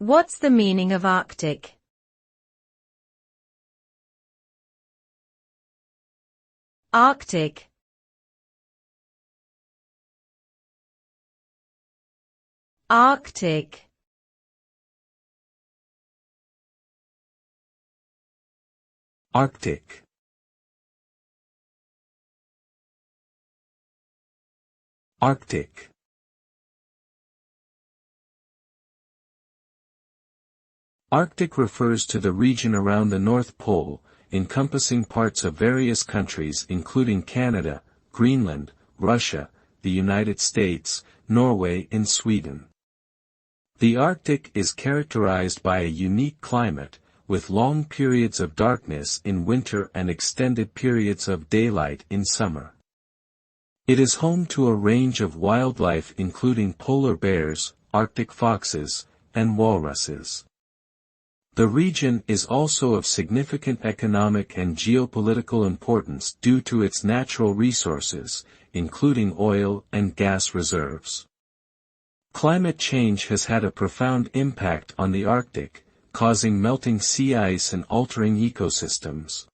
What's the meaning of Arctic? Arctic. Arctic. Arctic. Arctic. Arctic refers to the region around the North Pole, encompassing parts of various countries including Canada, Greenland, Russia, the United States, Norway and Sweden. The Arctic is characterized by a unique climate, with long periods of darkness in winter and extended periods of daylight in summer. It is home to a range of wildlife including polar bears, Arctic foxes, and walruses. The region is also of significant economic and geopolitical importance due to its natural resources, including oil and gas reserves. Climate change has had a profound impact on the Arctic, causing melting sea ice and altering ecosystems.